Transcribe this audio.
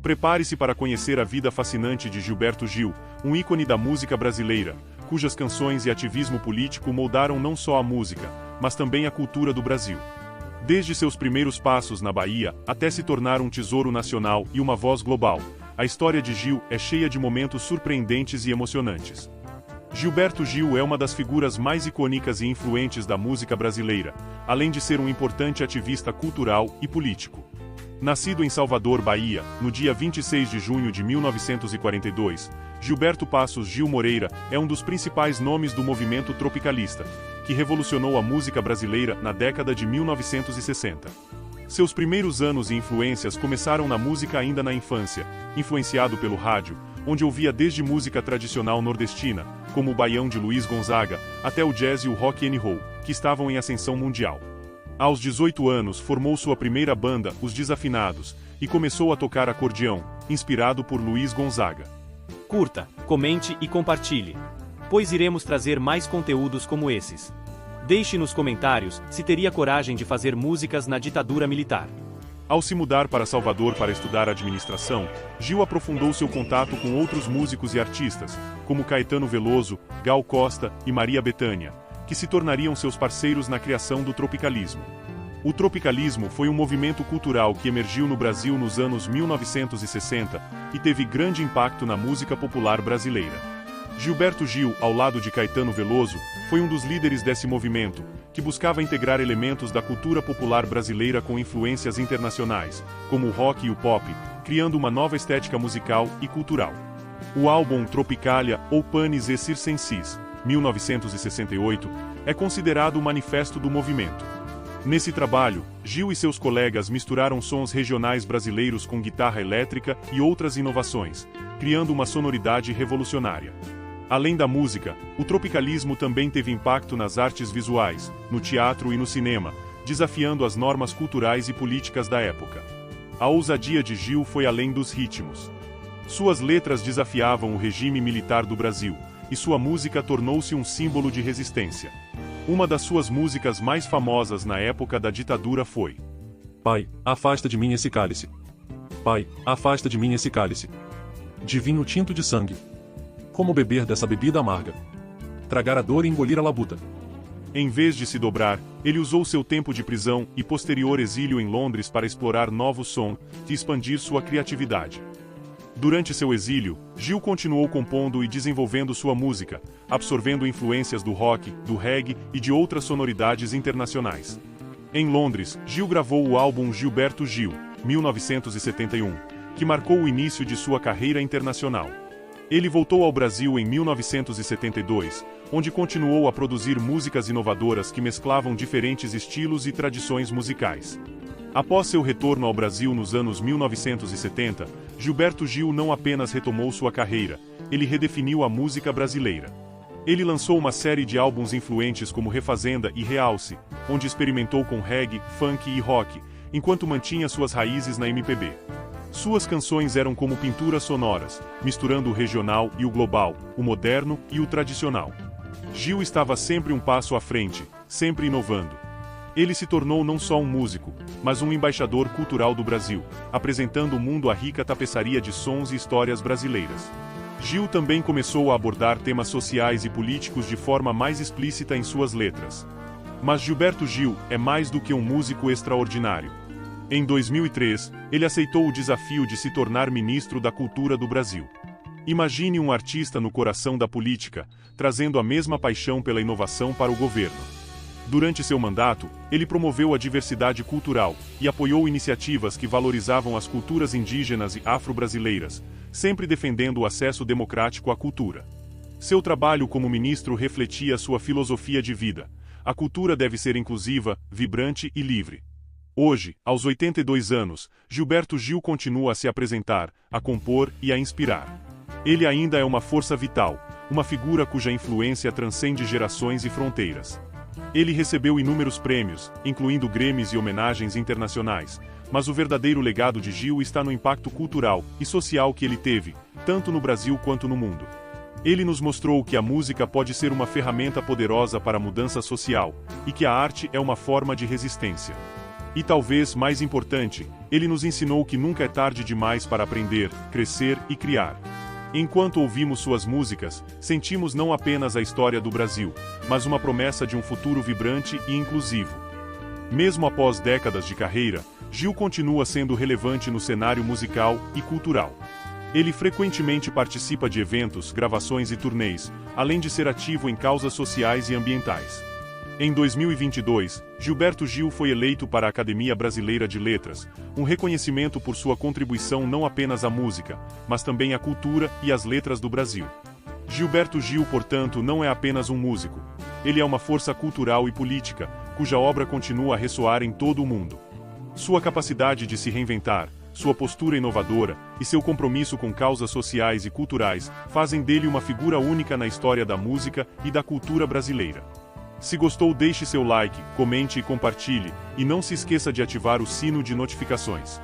Prepare-se para conhecer a vida fascinante de Gilberto Gil, um ícone da música brasileira, cujas canções e ativismo político moldaram não só a música, mas também a cultura do Brasil. Desde seus primeiros passos na Bahia, até se tornar um tesouro nacional e uma voz global, a história de Gil é cheia de momentos surpreendentes e emocionantes. Gilberto Gil é uma das figuras mais icônicas e influentes da música brasileira, além de ser um importante ativista cultural e político. Nascido em Salvador, Bahia, no dia 26 de junho de 1942, Gilberto Passos Gil Moreira é um dos principais nomes do movimento tropicalista, que revolucionou a música brasileira na década de 1960. Seus primeiros anos e influências começaram na música ainda na infância, influenciado pelo rádio, onde ouvia desde música tradicional nordestina, como o baião de Luiz Gonzaga, até o jazz e o rock and roll, que estavam em ascensão mundial. Aos 18 anos formou sua primeira banda, Os Desafinados, e começou a tocar acordeão, inspirado por Luiz Gonzaga. Curta, comente e compartilhe, pois iremos trazer mais conteúdos como esses. Deixe nos comentários se teria coragem de fazer músicas na ditadura militar. Ao se mudar para Salvador para estudar administração, Gil aprofundou seu contato com outros músicos e artistas, como Caetano Veloso, Gal Costa e Maria Bethânia, que se tornariam seus parceiros na criação do tropicalismo. O tropicalismo foi um movimento cultural que emergiu no Brasil nos anos 1960 e teve grande impacto na música popular brasileira. Gilberto Gil, ao lado de Caetano Veloso, foi um dos líderes desse movimento, que buscava integrar elementos da cultura popular brasileira com influências internacionais, como o rock e o pop, criando uma nova estética musical e cultural. O álbum Tropicalia ou Panis e Circenses, 1968, é considerado o manifesto do movimento. Nesse trabalho, Gil e seus colegas misturaram sons regionais brasileiros com guitarra elétrica e outras inovações, criando uma sonoridade revolucionária. Além da música, o tropicalismo também teve impacto nas artes visuais, no teatro e no cinema, desafiando as normas culturais e políticas da época. A ousadia de Gil foi além dos ritmos. Suas letras desafiavam o regime militar do Brasil, e sua música tornou-se um símbolo de resistência. Uma das suas músicas mais famosas na época da ditadura foi: Pai, afasta de mim esse cálice. Pai, afasta de mim esse cálice de vinho tinto de sangue. Como beber dessa bebida amarga? Tragar a dor e engolir a labuta. Em vez de se dobrar, ele usou seu tempo de prisão e posterior exílio em Londres para explorar novos sons e expandir sua criatividade. Durante seu exílio, Gil continuou compondo e desenvolvendo sua música, absorvendo influências do rock, do reggae e de outras sonoridades internacionais. Em Londres, Gil gravou o álbum Gilberto Gil, 1971, que marcou o início de sua carreira internacional. Ele voltou ao Brasil em 1972, onde continuou a produzir músicas inovadoras que mesclavam diferentes estilos e tradições musicais. Após seu retorno ao Brasil nos anos 1970, Gilberto Gil não apenas retomou sua carreira, ele redefiniu a música brasileira. Ele lançou uma série de álbuns influentes como Refazenda e Realce, onde experimentou com reggae, funk e rock, enquanto mantinha suas raízes na MPB. Suas canções eram como pinturas sonoras, misturando o regional e o global, o moderno e o tradicional. Gil estava sempre um passo à frente, sempre inovando. Ele se tornou não só um músico, mas um embaixador cultural do Brasil, apresentando ao mundo a rica tapeçaria de sons e histórias brasileiras. Gil também começou a abordar temas sociais e políticos de forma mais explícita em suas letras. Mas Gilberto Gil é mais do que um músico extraordinário. Em 2003, ele aceitou o desafio de se tornar ministro da Cultura do Brasil. Imagine um artista no coração da política, trazendo a mesma paixão pela inovação para o governo. Durante seu mandato, ele promoveu a diversidade cultural e apoiou iniciativas que valorizavam as culturas indígenas e afro-brasileiras, sempre defendendo o acesso democrático à cultura. Seu trabalho como ministro refletia sua filosofia de vida. A cultura deve ser inclusiva, vibrante e livre. Hoje, aos 82 anos, Gilberto Gil continua a se apresentar, a compor e a inspirar. Ele ainda é uma força vital, uma figura cuja influência transcende gerações e fronteiras. Ele recebeu inúmeros prêmios, incluindo Grêmios e homenagens internacionais, mas o verdadeiro legado de Gil está no impacto cultural e social que ele teve, tanto no Brasil quanto no mundo. Ele nos mostrou que a música pode ser uma ferramenta poderosa para a mudança social, e que a arte é uma forma de resistência. E talvez mais importante, ele nos ensinou que nunca é tarde demais para aprender, crescer e criar. Enquanto ouvimos suas músicas, sentimos não apenas a história do Brasil, mas uma promessa de um futuro vibrante e inclusivo. Mesmo após décadas de carreira, Gil continua sendo relevante no cenário musical e cultural. Ele frequentemente participa de eventos, gravações e turnês, além de ser ativo em causas sociais e ambientais. Em 2022, Gilberto Gil foi eleito para a Academia Brasileira de Letras, um reconhecimento por sua contribuição não apenas à música, mas também à cultura e às letras do Brasil. Gilberto Gil, portanto, não é apenas um músico. Ele é uma força cultural e política, cuja obra continua a ressoar em todo o mundo. Sua capacidade de se reinventar, sua postura inovadora e seu compromisso com causas sociais e culturais fazem dele uma figura única na história da música e da cultura brasileira. Se gostou, deixe seu like, comente e compartilhe, e não se esqueça de ativar o sino de notificações.